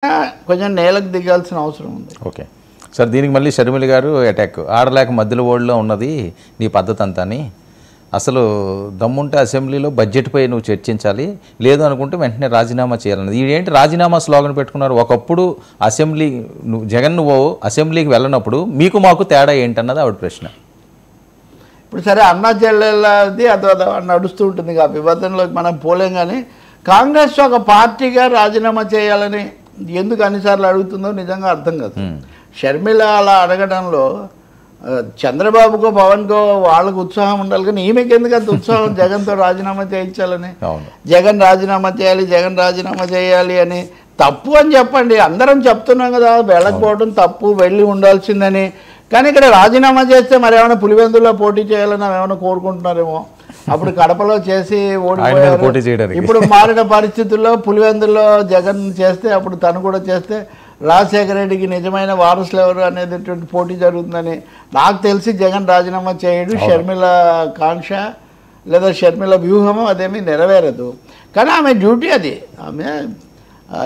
కొంచెం నేలకు దిగాల్సిన అవసరం ఉంది. ఓకే సార్, దీనికి మళ్ళీ షర్మిల గారు అటాక్ ఆడలేక మధ్యలో ఓడిలో ఉన్నది నీ పద్ధతి అంతా అని. అసలు దమ్ముంటే అసెంబ్లీలో బడ్జెట్పై నువ్వు చర్చించాలి, లేదు అనుకుంటే వెంటనే రాజీనామా చేయాలన్నది. ఇదేంటి రాజీనామా స్లోగన్ పెట్టుకున్నారు? ఒకప్పుడు అసెంబ్లీ జగన్ నువ్వు అసెంబ్లీకి వెళ్ళినప్పుడు మీకు మాకు తేడా ఏంటన్నది ఆవిడ ప్రశ్న. ఇప్పుడు సరే అన్నా చెల్లెలది అది నడుస్తూ ఉంటుంది, ఆ వివాదంలోకి మనం పోలేం. కానీ కాంగ్రెస్ ఒక పార్టీగా రాజీనామా చేయాలని ఎందుకు అన్నిసార్లు అడుగుతుందో నిజంగా అర్థం కాదు. షర్మిల అలా అడగడంలో చంద్రబాబుకో పవన్కో వాళ్ళకు ఉత్సాహం ఉండాలి, కానీ ఈమెకి ఎందుకు అంత ఉత్సాహం జగన్తో రాజీనామా చేయించాలని? జగన్ రాజీనామా చేయాలి, జగన్ రాజీనామా చేయాలి అని తప్పు అని చెప్పండి, అందరం చెప్తున్నాం కదా, వెళ్ళకపోవడం తప్పు, వెళ్ళి ఉండాల్సిందని. కానీ ఇక్కడ రాజీనామా చేస్తే మరి ఏమైనా పులివెందుల్లో పోటీ చేయాలని ఏమైనా కోరుకుంటున్నారేమో. అప్పుడు కడపలో చేసి ఓడిపోయారు. ఇప్పుడు మారిన పరిస్థితుల్లో పులివెందుల్లో జగన్ చేస్తే, అప్పుడు తను కూడా చేస్తే రాజశేఖర రెడ్డికి నిజమైన వారసులు ఎవరు అనేటటువంటి పోటీ జరుగుతుందని నాకు తెలిసి జగన్ రాజీనామా చేయడు. షర్మిల కాంక్ష లేదా షర్మిల వ్యూహము అదేమీ నెరవేరదు. కానీ ఆమె డ్యూటీ అది. ఆమె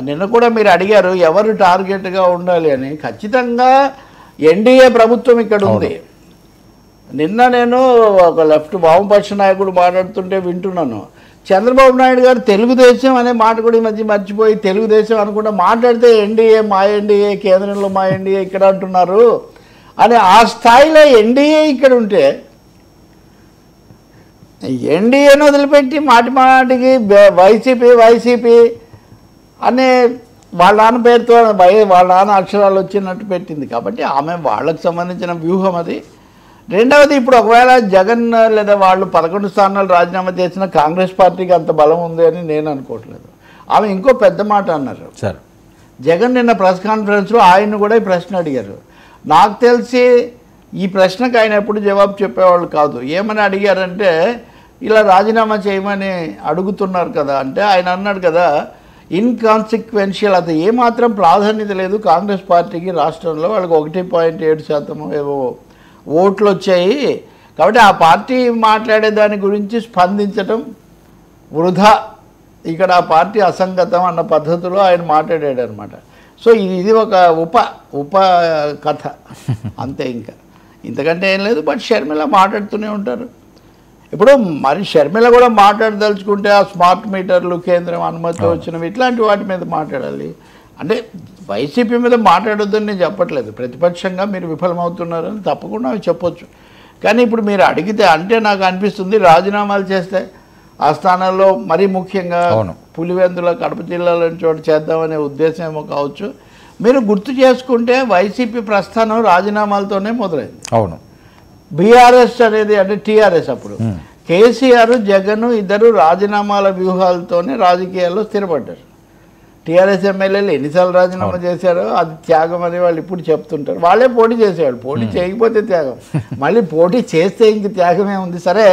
నిన్న కూడా మీరు అడిగారు ఎవరు టార్గెట్గా ఉండాలి అని. ఖచ్చితంగా ఎన్డీఏ ప్రభుత్వం ఇక్కడ ఉంది. నిన్న నేను ఒక లెఫ్ట్ వామపక్ష నాయకుడు మాట్లాడుతుంటే వింటున్నాను, చంద్రబాబు నాయుడు గారు తెలుగుదేశం అనే మాట కూడా ఈ మధ్య మర్చిపోయి తెలుగుదేశం అనుకుంటా మాట్లాడితే ఎన్డీఏ మా ఎన్డీఏ, కేంద్రంలో మా ఎన్డీఏ ఇక్కడ అంటున్నారు అని. ఆ స్థాయిలో ఎన్డీఏ ఇక్కడ ఉంటే ఎన్డీఏను వదిలిపెట్టి మాటి మాటికి వైసీపీ అనే వాళ్ళ నాన్న పేరుతో వాళ్ళ నాన్న అక్షరాలు వచ్చినట్టు పెట్టింది. కాబట్టి ఆమె వాళ్ళకు సంబంధించిన వ్యూహం అది. రెండవది, ఇప్పుడు ఒకవేళ జగన్ లేదా వాళ్ళు 11 స్థానాలు రాజీనామా చేసిన కాంగ్రెస్ పార్టీకి అంత బలం ఉంది అని నేను అనుకోవట్లేదు. ఆమె ఇంకో పెద్ద మాట అన్నారు సార్. జగన్ నిన్న ప్రెస్ కాన్ఫరెన్స్లో ఆయన్ని కూడా ఈ ప్రశ్న అడిగారు. నాకు తెలిసి ఈ ప్రశ్నకు ఆయన ఎప్పుడు జవాబు చెప్పేవాళ్ళు కాదు. ఏమని అడిగారంటే, ఇలా రాజీనామా చేయమని అడుగుతున్నారు కదా అంటే, ఆయన అన్నాడు కదా, ఇన్కాన్సిక్వెన్షియల్, అది ఏమాత్రం ప్రాధాన్యత లేదు కాంగ్రెస్ పార్టీకి రాష్ట్రంలో, వాళ్ళకి 1.7% ఏవో ఓట్లు వచ్చాయి, కాబట్టి ఆ పార్టీ మాట్లాడే దాని గురించి స్పందించటం వృధా, ఇక్కడ ఆ పార్టీ అసంగతం అన్న పద్ధతిలో ఆయన మాట్లాడాడు అనమాట. సో ఇది ఒక ఉప కథ అంతే, ఇంకా ఇంతకంటే ఏం లేదు. బట్ షర్మిల మాట్లాడుతూనే ఉంటారు. ఇప్పుడు మరి షర్మిల కూడా మాట్లాడదలుచుకుంటే ఆ స్మార్ట్ మీటర్లు కేంద్రం అనుమతి వచ్చినవి ఇట్లాంటి వాటి మీద మాట్లాడాలి. అంటే వైసీపీ మీద మాట్లాడొద్దని నేను చెప్పట్లేదు, ప్రతిపక్షంగా మీరు విఫలమవుతున్నారని తప్పకుండా అవి చెప్పొచ్చు. కానీ ఇప్పుడు మీరు అడిగితే అంటే నాకు అనిపిస్తుంది రాజీనామాలు చేస్తే ఆ స్థానాల్లో మరీ ముఖ్యంగా పులివెందుల కడప జిల్లాలోని చోటు చేద్దామనే ఉద్దేశం ఏమో కావచ్చు. మీరు గుర్తు చేసుకుంటే వైసీపీ ప్రస్థానం రాజీనామాలతోనే మొదలైంది. అవును, బీఆర్ఎస్ అనేది అంటే టీఆర్ఎస్, అప్పుడు కేసీఆర్ జగన్ ఇద్దరు రాజీనామాల వ్యూహాలతోనే రాజకీయాల్లో స్థిరపడ్డారు. టీఆర్ఎస్ ఎమ్మెల్యేలు ఎన్నిసార్లు రాజీనామా చేశారో అది త్యాగం అని వాళ్ళు ఇప్పుడు చెప్తుంటారు. వాళ్ళే పోటీ చేసేవాళ్ళు, పోటీ చేయకపోతే త్యాగం, మళ్ళీ పోటీ చేస్తే ఇంక త్యాగమే ఉంది. సరే,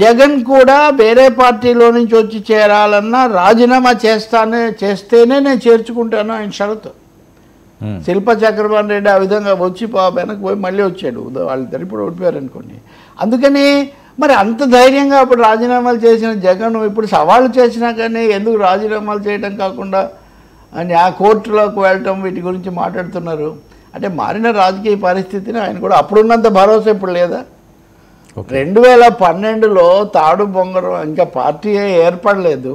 జగన్ కూడా వేరే పార్టీలో నుంచి వచ్చి చేరాలన్నా రాజీనామా చేస్తేనే నేను చేర్చుకుంటాను ఆయన షరతు. శిల్ప చక్రవర్తి రెడ్డి ఆ విధంగా వచ్చి వెనక్కి పోయి మళ్ళీ వచ్చాడు, వాళ్ళిద్దరు ఇప్పుడు ఓడిపోయారు అనుకోండి. అందుకని మరి అంత ధైర్యంగా అప్పుడు రాజీనామాలు చేసిన జగన్ ఇప్పుడు సవాళ్ళు చేసినా కానీ ఎందుకు రాజీనామాలు చేయడం కాకుండా అని ఆ కోర్టులోకి వెళ్ళటం వీటి గురించి మాట్లాడుతున్నారు. అంటే మారిన రాజకీయ పరిస్థితిని ఆయన కూడా అప్పుడున్నంత భరోసా ఇప్పుడు లేదా? 2012లో తాడు బొంగరం ఇంకా పార్టీ ఏర్పడలేదు.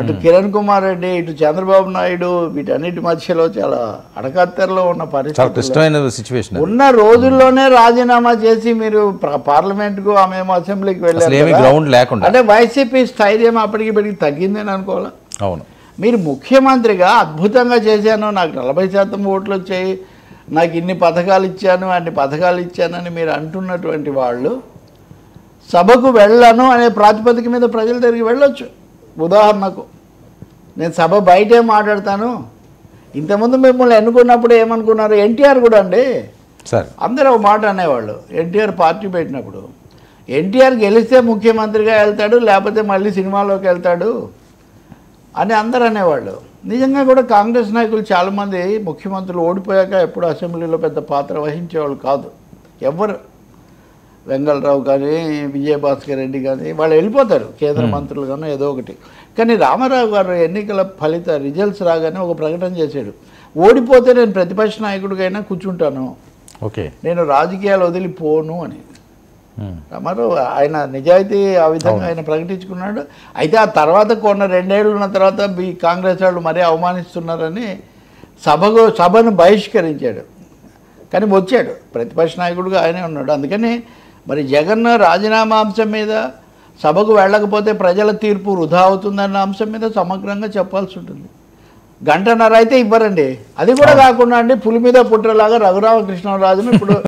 అటు కిరణ్ కుమార్ రెడ్డి ఇటు చంద్రబాబు నాయుడు వీటన్నిటి మధ్యలో చాలా అడకత్తెరలో ఉన్న పరిస్థితి ఉన్న రోజుల్లోనే రాజీనామా చేసి మీరు పార్లమెంట్కు ఆమెమో అసెంబ్లీకి వెళ్ళారు. అంటే వైసీపీ స్థైర్యం అప్పటికి ఇప్పటికి తగ్గిందని అనుకోవాలా? అవును, మీరు ముఖ్యమంత్రిగా అద్భుతంగా చేశాను, నాకు 40% ఓట్లు వచ్చాయి, నాకు ఇన్ని పథకాలు ఇచ్చాను అన్ని పథకాలు ఇచ్చానని మీరు అంటున్నటువంటి వాళ్ళు సభకు వెళ్ళను అనే ప్రాతిపదిక మీద ప్రజల దగ్గరికి వెళ్ళొచ్చు. ఉదాహరణకు నేను సభ బయటే మాట్లాడతాను. ఇంతకుముందు మిమ్మల్ని ఎన్నుకున్నప్పుడు ఏమనుకున్నారు? ఎన్టీఆర్ కూడా అండి సార్ అందరూ ఒక మాట అనేవాళ్ళు. ఎన్టీఆర్ పార్టీ పెట్టినప్పుడు ఎన్టీఆర్ గెలిస్తే ముఖ్యమంత్రిగా వెళ్తాడు, లేకపోతే మళ్ళీ సినిమాలోకి వెళ్తాడు అని అందరూ అనేవాళ్ళు. నిజంగా కూడా కాంగ్రెస్ నాయకులు చాలామంది ముఖ్యమంత్రులు ఓడిపోయాక ఎప్పుడు అసెంబ్లీలో పెద్ద పాత్ర వహించేవాళ్ళు కాదు ఎవరు. వెంగళరావు కానీ విజయభాస్కర్ రెడ్డి కానీ వాళ్ళు వెళ్ళిపోతారు కేంద్ర మంత్రులు కానీ ఏదో ఒకటి. కానీ రామారావు గారు ఎన్నికల రిజల్ట్స్ రాగానే ఒక ప్రకటన చేశాడు, ఓడిపోతే నేను ప్రతిపక్ష నాయకుడికైనా కూర్చుంటాను, ఓకే. నేను రాజకీయాలు వదిలిపోను అని. రామారావు ఆయన నిజాయితీ ఆ విధంగా ఆయన ప్రకటించుకున్నాడు. అయితే ఆ తర్వాత 2 ఏళ్ళు ఉన్న తర్వాత కాంగ్రెస్ వాళ్ళు మరీ అవమానిస్తున్నారని సభను బహిష్కరించాడు. కానీ వచ్చాడు, ప్రతిపక్ష నాయకుడిగా ఆయనే ఉన్నాడు. అందుకని మరి జగన్ రాజీనామా అంశం మీద సభకు వెళ్ళకపోతే ప్రజల తీర్పు వృధా అవుతుందన్న అంశం మీద సమగ్రంగా చెప్పాల్సి ఉంటుంది. 1.5 గంట అయితే ఇవ్వరండి. అది కూడా కాకుండా అండి పులి మీద పుట్రలాగా రఘురామకృష్ణరాజును ఇప్పుడు